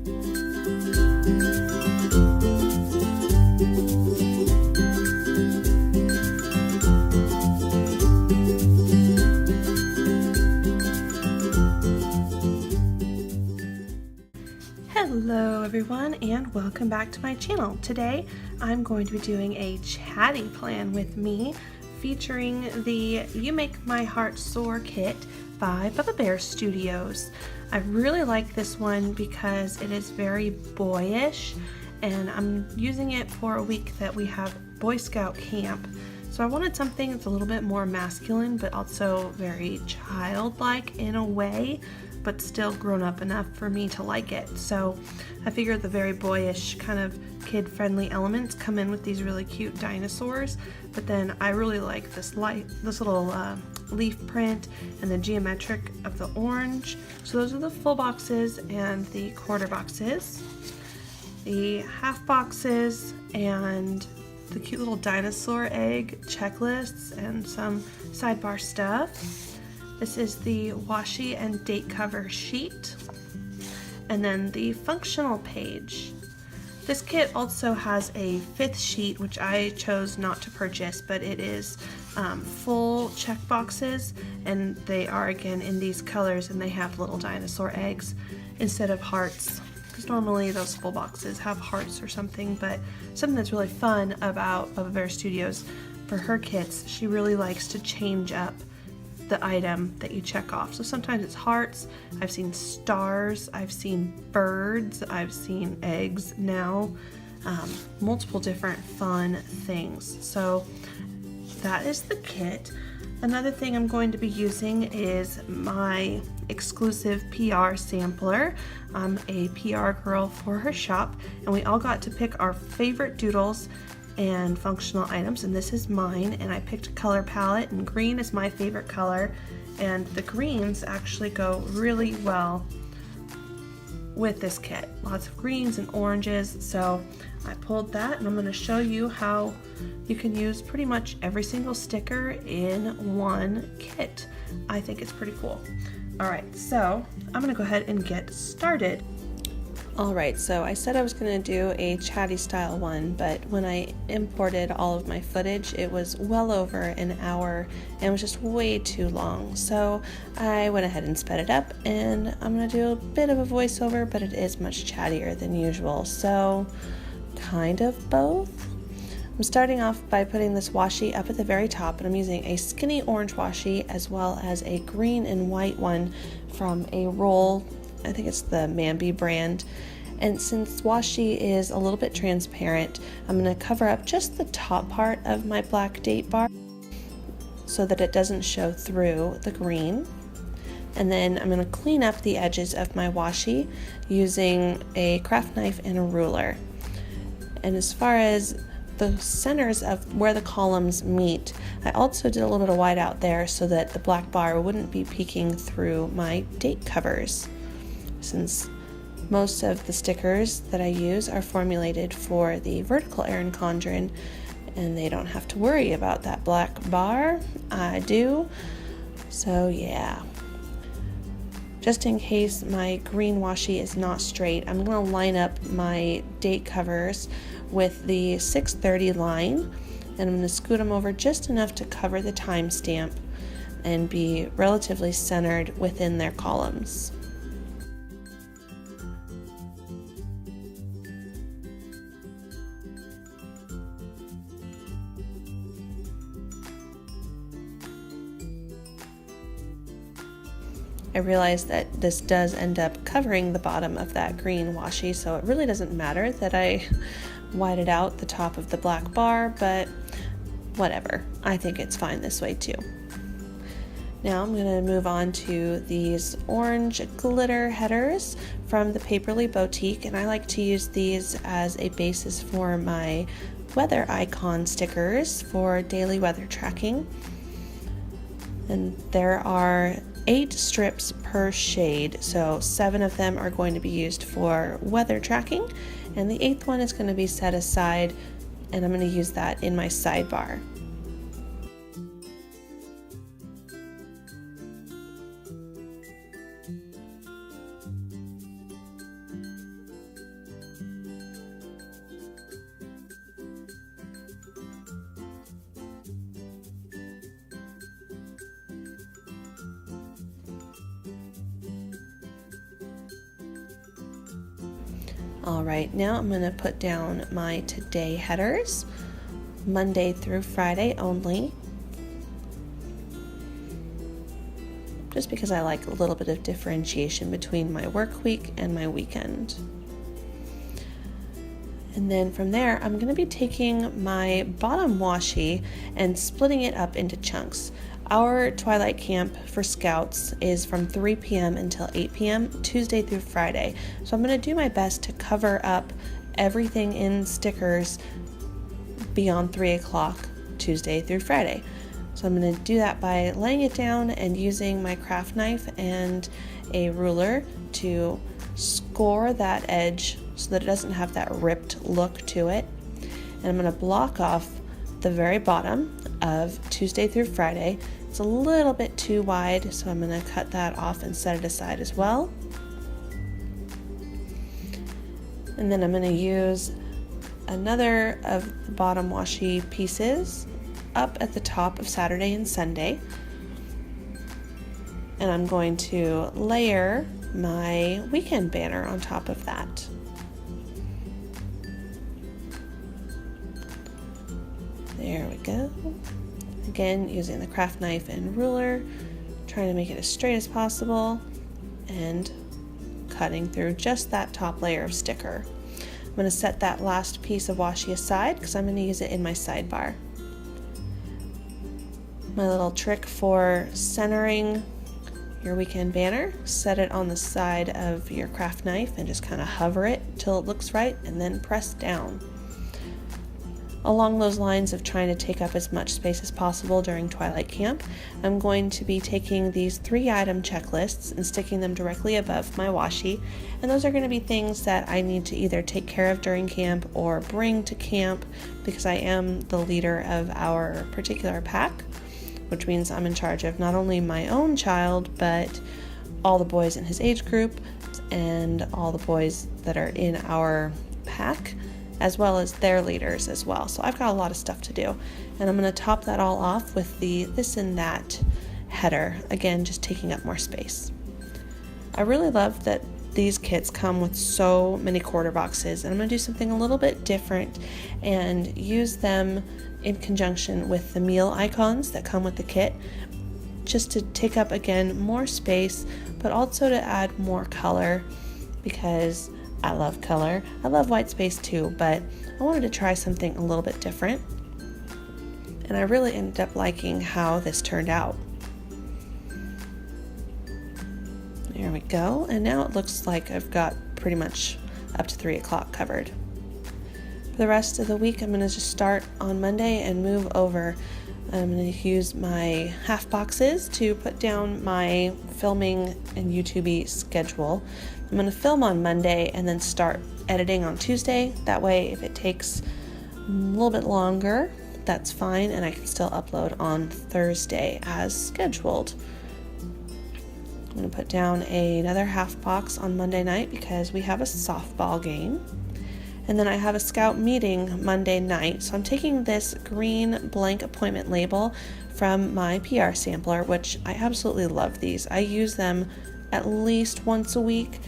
Hello everyone and welcome back to my channel. Today I'm going to be doing a chatty plan with me featuring the You Make My Heart Soar kit by Bubba Bear Studios. I really like this one because it is very boyish and I'm using it for a week that we have Boy Scout camp. So I wanted something that's a little bit more masculine but also very childlike in a way, but still grown up enough for me to like it. So I figured the very boyish kind of kid-friendly elements come in with these really cute dinosaurs, but then I really like this little leaf print and the geometric of the orange. So those are the full boxes and the quarter boxes. The half boxes and the cute little dinosaur egg checklists and some sidebar stuff. This is the washi and date cover sheet, and then the functional page. This kit also has a fifth sheet, which I chose not to purchase, but it is full check boxes, and they are again in these colors, and they have little dinosaur eggs instead of hearts, because normally those full boxes have hearts or something. But something that's really fun about Bubba Bear Studios for her kits, she really likes to change up the item that you check off. So sometimes it's hearts, I've seen stars, I've seen birds, I've seen eggs now, multiple different fun things. So that is the kit. Another thing I'm going to be using is my exclusive PR sampler. I'm a PR girl for her shop, and we all got to pick our favorite doodles and functional items, and this is mine, and I picked a color palette, and green is my favorite color, and the greens actually go really well with this kit. Lots of greens and oranges, so I pulled that, and I'm going to show you how you can use pretty much every single sticker in one kit. I think it's pretty cool. Alright, so I'm going to go ahead and get started. Alright, so I said I was going to do a chatty style one, but when I imported all of my footage, it was well over an hour and it was just way too long. So I went ahead and sped it up, and I'm going to do a bit of a voiceover, but it is much chattier than usual. So kind of both. I'm starting off by putting this washi up at the very top, and I'm using a skinny orange washi as well as a green and white one from a roll. I think it's the Mambi brand. And since washi is a little bit transparent, I'm going to cover up just the top part of my black date bar so that it doesn't show through the green. And then I'm going to clean up the edges of my washi using a craft knife and a ruler. And as far as the centers of where the columns meet, I also did a little bit of white out there so that the black bar wouldn't be peeking through my date covers. Since most of the stickers that I use are formulated for the vertical Erin Condren, and they don't have to worry about that black bar, I do. So yeah. Just in case my green washi is not straight, I'm going to line up my date covers with the 630 line, and I'm going to scoot them over just enough to cover the timestamp and be relatively centered within their columns. I realized that this does end up covering the bottom of that green washi, so it really doesn't matter that I whited out the top of the black bar, but whatever. I think it's fine this way too. Now I'm going to move on to these orange glitter headers from the Paperly Boutique, and I like to use these as a basis for my weather icon stickers for daily weather tracking. And there are 8 strips per shade, so 7 of them are going to be used for weather tracking, and the 8th one is going to be set aside, and I'm going to use that in my sidebar. All right, now I'm going to put down my today headers, Monday through Friday only, just because I like a little bit of differentiation between my work week and my weekend. And then from there, I'm going to be taking my bottom washi and splitting it up into chunks. Our Twilight Camp for Scouts is from 3 p.m. until 8 p.m. Tuesday through Friday. So I'm going to do my best to cover up everything in stickers beyond 3 o'clock Tuesday through Friday. So I'm going to do that by laying it down and using my craft knife and a ruler to score that edge so that it doesn't have that ripped look to it. And I'm going to block off the very bottom of Tuesday through Friday. It's a little bit too wide, so I'm going to cut that off and set it aside as well. And then I'm going to use another of the bottom washi pieces up at the top of Saturday and Sunday. And I'm going to layer my weekend banner on top of that. There we go. Again, using the craft knife and ruler, trying to make it as straight as possible and cutting through just that top layer of sticker. I'm going to set that last piece of washi aside because I'm going to use it in my sidebar. My little trick for centering your weekend banner, set it on the side of your craft knife and just kind of hover it till it looks right and then press down. Along those lines of trying to take up as much space as possible during Twilight Camp, I'm going to be taking these 3-item checklists and sticking them directly above my washi, and those are going to be things that I need to either take care of during camp or bring to camp because I am the leader of our particular pack, which means I'm in charge of not only my own child, but all the boys in his age group and all the boys that are in our pack, as well as their leaders as well. So I've got a lot of stuff to do. And I'm going to top that all off with the this and that header, again, just taking up more space. I really love that these kits come with so many quarter boxes, and I'm going to do something a little bit different and use them in conjunction with the meal icons that come with the kit, just to take up, again, more space, but also to add more color, because I love color. I love white space too, but I wanted to try something a little bit different. And I really ended up liking how this turned out. There we go. And now it looks like I've got pretty much up to 3 o'clock covered. For the rest of the week, I'm going to just start on Monday and move over. I'm going to use my half boxes to put down my filming and YouTube schedule. I'm going to film on Monday and then start editing on Tuesday. That way, if it takes a little bit longer, that's fine, and I can still upload on Thursday as scheduled. I'm going to put down another half box on Monday night because we have a softball game. And then I have a scout meeting Monday night. So I'm taking this green blank appointment label from my PR sampler, which I absolutely love these. I use them at least once a week,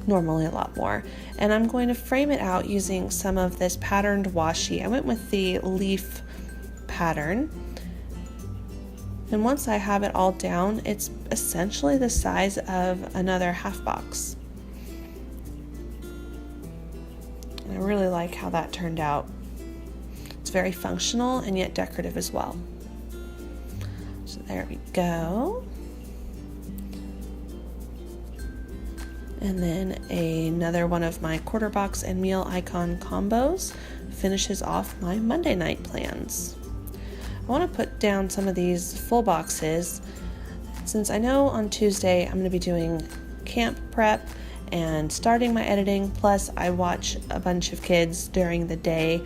normally a lot more. And I'm going to frame it out using some of this patterned washi. I went with the leaf pattern. And once I have it all down, it's essentially the size of another half box. I really like how that turned out. It's very functional and yet decorative as well. So there we go. And then another one of my quarter box and meal icon combos finishes off my Monday night plans. I want to put down some of these full boxes since I know on Tuesday I'm going to be doing camp prep and starting my editing, plus I watch a bunch of kids during the day.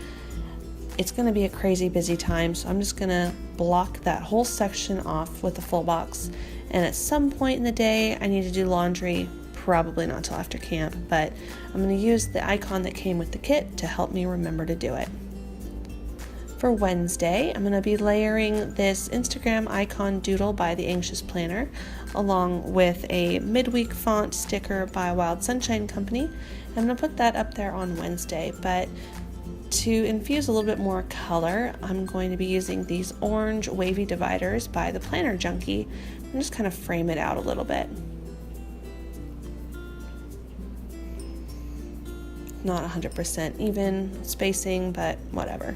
It's going to be a crazy busy time, so I'm just going to block that whole section off with a full box. And at some point in the day, I need to do laundry, probably not till after camp, but I'm going to use the icon that came with the kit to help me remember to do it. For Wednesday, I'm going to be layering this Instagram icon doodle by The Anxious Planner along with a midweek font sticker by Wild Sunshine Company. I'm going to put that up there on Wednesday, but to infuse a little bit more color, I'm going to be using these orange wavy dividers by the Planner Junkie and just kind of frame it out a little bit. Not 100% even spacing, but whatever.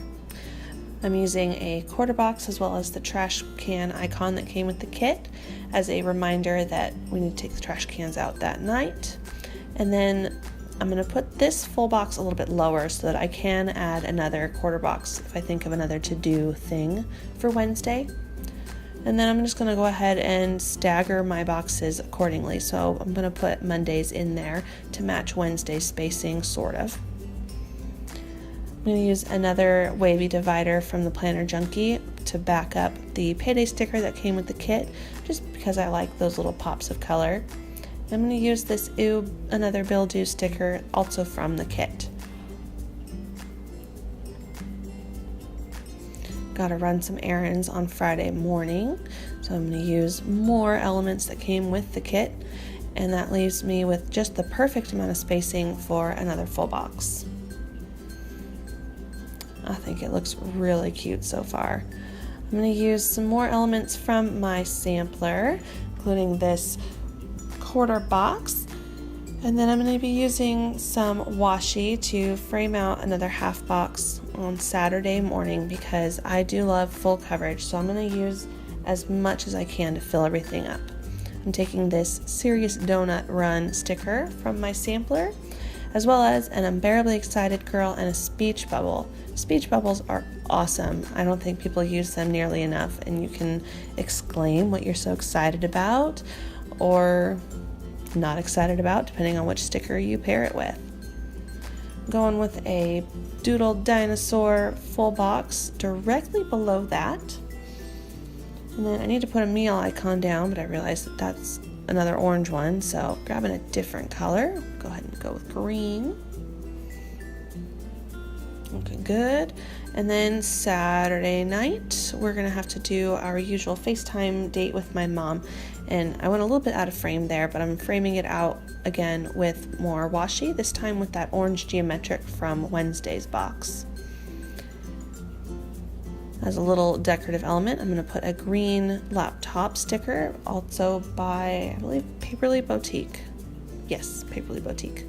I'm using a quarter box as well as the trash can icon that came with the kit as a reminder that we need to take the trash cans out that night. And then I'm going to put this full box a little bit lower so that I can add another quarter box if I think of another to-do thing for Wednesday. And then I'm just going to go ahead and stagger my boxes accordingly. So I'm going to put Mondays in there to match Wednesday's spacing, sort of. I'm going to use another wavy divider from the Planner Junkie to back up the payday sticker that came with the kit, just because I like those little pops of color. I'm going to use this another Bill Do sticker also from the kit. Got to run some errands on Friday morning, so I'm going to use more elements that came with the kit, and that leaves me with just the perfect amount of spacing for another full box. I think it looks really cute so far. I'm going to use some more elements from my sampler, including this quarter box, and then I'm going to be using some washi to frame out another half box on Saturday morning because I do love full coverage, so I'm going to use as much as I can to fill everything up. I'm taking this Serious Donut Run sticker from my sampler, as well as an Unbearably Excited Girl and a speech bubble. Speech bubbles are awesome. I don't think people use them nearly enough, and you can exclaim what you're so excited about or not excited about, depending on which sticker you pair it with. I'm going with a doodle dinosaur full box directly below that. And then I need to put a meal icon down, but I realized that that's another orange one, so grabbing a different color. Go ahead and go with green. Okay, good. And then Saturday night, we're gonna have to do our usual FaceTime date with my mom. And I went a little bit out of frame there, but I'm framing it out again with more washi, this time with that orange geometric from Wednesday's box. As a little decorative element, I'm going to put a green laptop sticker, also by, I believe, Paperly Boutique. Yes, Paperly Boutique.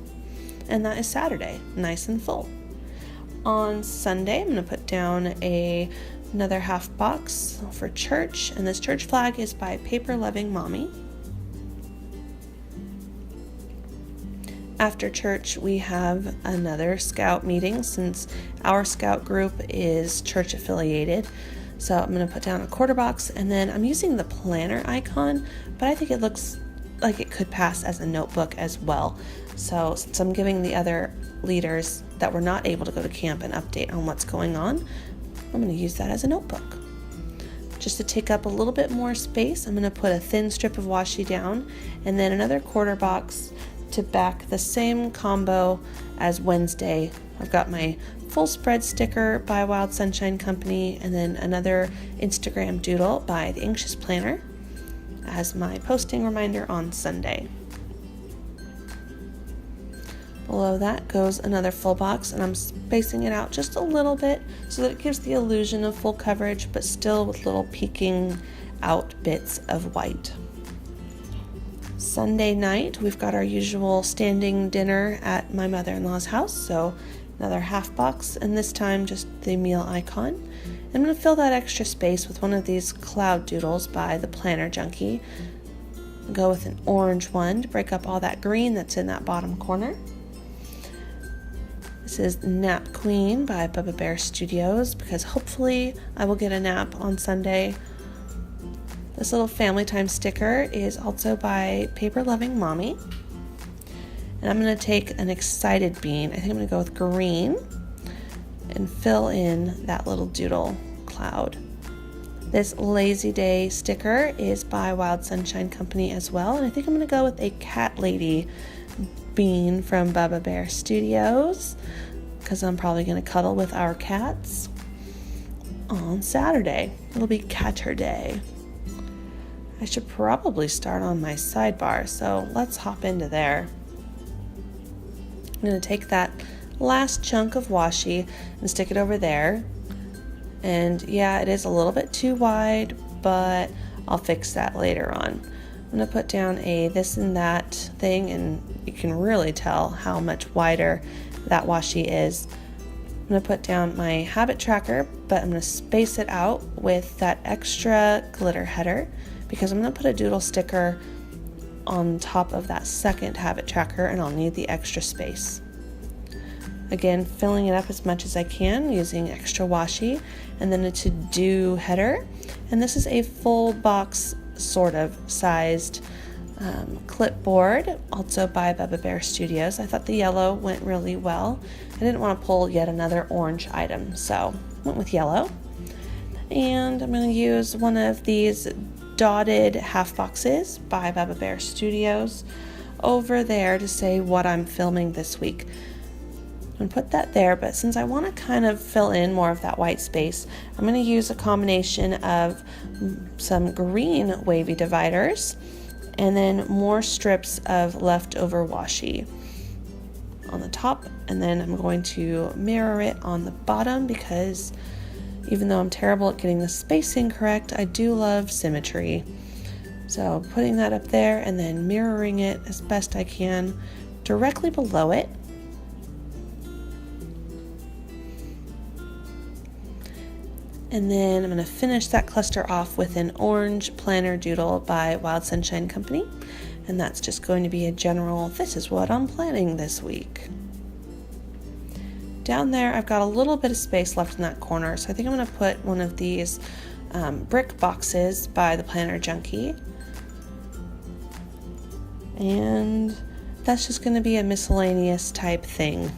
And that is Saturday, nice and full. On Sunday, I'm going to put down another half box for church, and this church flag is by Paper Loving Mommy. After church, we have another scout meeting since our scout group is church affiliated. So I'm going to put down a quarter box, and then I'm using the planner icon, but I think it looks like it could pass as a notebook as well. So since I'm giving the other leaders that were not able to go to camp an update on what's going on, I'm going to use that as a notebook. Just to take up a little bit more space, I'm going to put a thin strip of washi down and then another quarter box to back the same combo as Wednesday. I've got my full spread sticker by Wild Sunshine Company and then another Instagram doodle by The Anxious Planner as my posting reminder on Sunday. Below that goes another full box, and I'm spacing it out just a little bit so that it gives the illusion of full coverage, but still with little peeking out bits of white. Sunday night, we've got our usual standing dinner at my mother-in-law's house, so another half box, and this time just the meal icon. I'm going to fill that extra space with one of these cloud doodles by the Planner Junkie. Go with an orange one to break up all that green that's in that bottom corner. This is Nap Queen by Bubba Bear Studios, because hopefully I will get a nap on Sunday. This little family time sticker is also by Paper Loving Mommy. And I'm going to take an excited bean. I think I'm going to go with green and fill in that little doodle cloud. This Lazy Day sticker is by Wild Sunshine Company as well. And I think I'm going to go with a cat lady bean from Bubba Bear Studios, because I'm probably going to cuddle with our cats. on Saturday. It'll be Catter Day. I should probably start on my sidebar, so let's hop into there. I'm going to take that last chunk of washi and stick it over there. And yeah, it is a little bit too wide, but I'll fix that later on. I'm going to put down a this and that thing, and you can really tell how much wider that washi is. I'm going to put down my habit tracker, but I'm going to space it out with that extra glitter header because I'm going to put a doodle sticker on top of that second habit tracker, and I'll need the extra space. Again, filling it up as much as I can using extra washi, and then a to-do header. And this is a full box sort of sized clipboard, also by Bubba Bear Studios. I thought the yellow went really well. I didn't want to pull yet another orange item, so went with yellow. And I'm going to use one of these dotted half boxes by Bubba Bear Studios over there to say what I'm filming this week. I'm going to put that there, but since I want to kind of fill in more of that white space, I'm going to use a combination of some green wavy dividers and then more strips of leftover washi on the top, and then I'm going to mirror it on the bottom because even though I'm terrible at getting the spacing correct, I do love symmetry. So putting that up there and then mirroring it as best I can directly below it. And then I'm going to finish that cluster off with an orange planner doodle by Wild Sunshine Company. And that's just going to be a general, this is what I'm planning this week. Down there, I've got a little bit of space left in that corner, so I think I'm going to put one of these brick boxes by the Planner Junkie. And that's just going to be a miscellaneous type thing.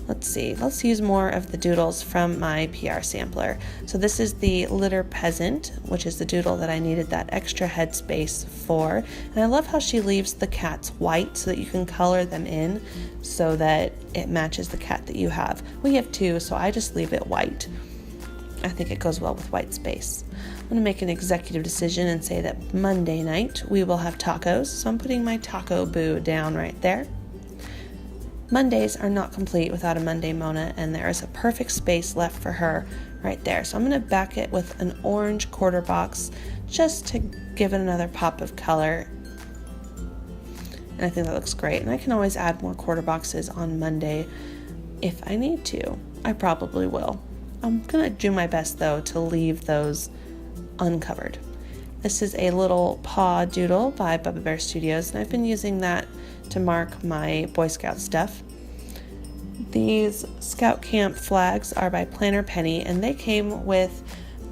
Let's see, let's use more of the doodles from my PR sampler. So this is the Litter Peasant, which is the doodle that I needed that extra headspace for. And I love how she leaves the cats white so that you can color them in so that it matches the cat that you have. We have two, so I just leave it white. I think it goes well with white space. I'm going to make an executive decision and say that Monday night we will have tacos. So I'm putting my taco boo down right there. Mondays are not complete without a Monday Mona, and there is a perfect space left for her right there. So I'm going to back it with an orange quarter box just to give it another pop of color. And I think that looks great. And I can always add more quarter boxes on Monday if I need to. I probably will. I'm going to do my best though to leave those uncovered. This is a little paw doodle by Bubba Bear Studios, and I've been using that to mark my Boy Scout stuff. These Scout Camp flags are by Planner Penny, and they came with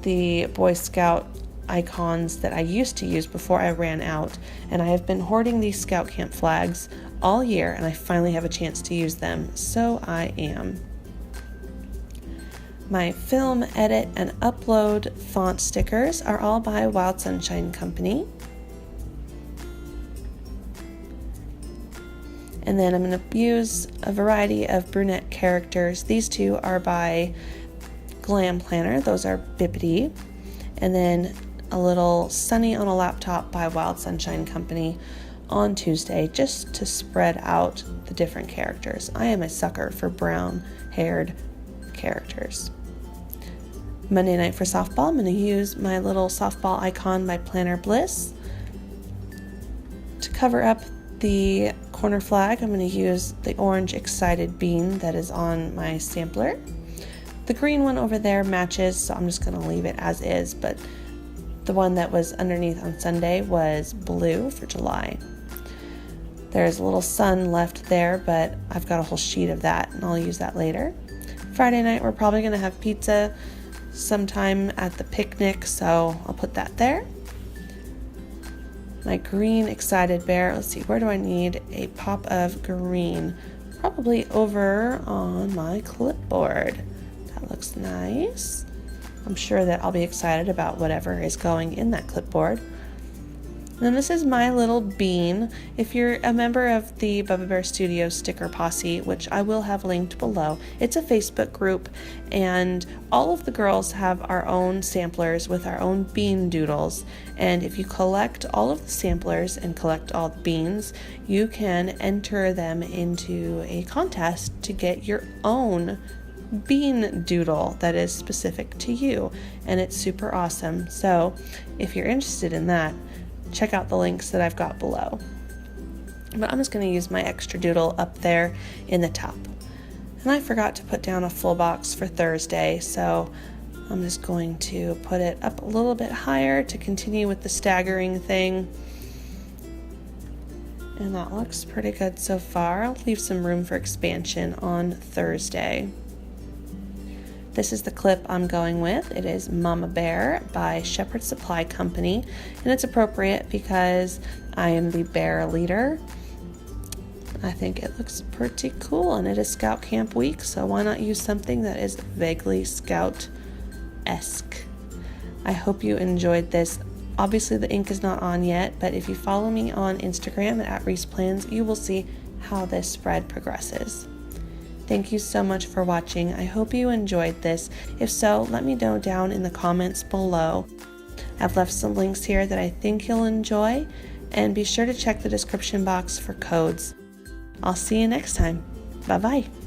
the Boy Scout icons that I used to use before I ran out, and I have been hoarding these Scout Camp flags all year, and I finally have a chance to use them, so I am. My film, edit, and upload font stickers are all by Wild Sunshine Company. And then I'm going to use a variety of brunette characters. These two are by Glam Planner. Those are Bippity. And then a little Sunny on a Laptop by Wild Sunshine Company on Tuesday, just to spread out the different characters. I am a sucker for brown-haired characters. Monday night for softball, I'm going to use my little softball icon by Planner Bliss. To cover up the corner flag, I'm going to use the orange excited bean that is on my sampler. The green one over there matches, so I'm just going to leave it as is, but the one that was underneath on Sunday was blue for July. There's a little sun left there, but I've got a whole sheet of that, and I'll use that later. Friday night, we're probably going to have pizza sometime at the picnic, so I'll put that there. My green excited bear, let's see, where do I need a pop of green? Probably over on my clipboard. That looks nice. I'm sure that I'll be excited about whatever is going in that clipboard. And then this is my little bean. If you're a member of the Bubba Bear Studios sticker posse, which I will have linked below, it's a Facebook group, and all of the girls have our own samplers with our own bean doodles. And if you collect all of the samplers and collect all the beans, you can enter them into a contest to get your own bean doodle that is specific to you, and it's super awesome. So if you're interested in that, check out the links that I've got below. But I'm just going to use my extra doodle up there in the top. And I forgot to put down a full box for Thursday, so I'm just going to put it up a little bit higher to continue with the staggering thing. And that looks pretty good so far. I'll leave some room for expansion on Thursday. This is the clip I'm going with. It is Mama Bear by Shepherd Supply Company, and it's appropriate because I am the bear leader. I think it looks pretty cool, and it is Scout Camp Week, so why not use something that is vaguely Scout-esque. I hope you enjoyed this. Obviously the ink is not on yet, but if you follow me on Instagram at Reese Plans, you will see how this spread progresses. Thank you so much for watching. I hope you enjoyed this. If so, let me know down in the comments below. I've left some links here that I think you'll enjoy, and be sure to check the description box for codes. I'll see you next time. Bye-bye.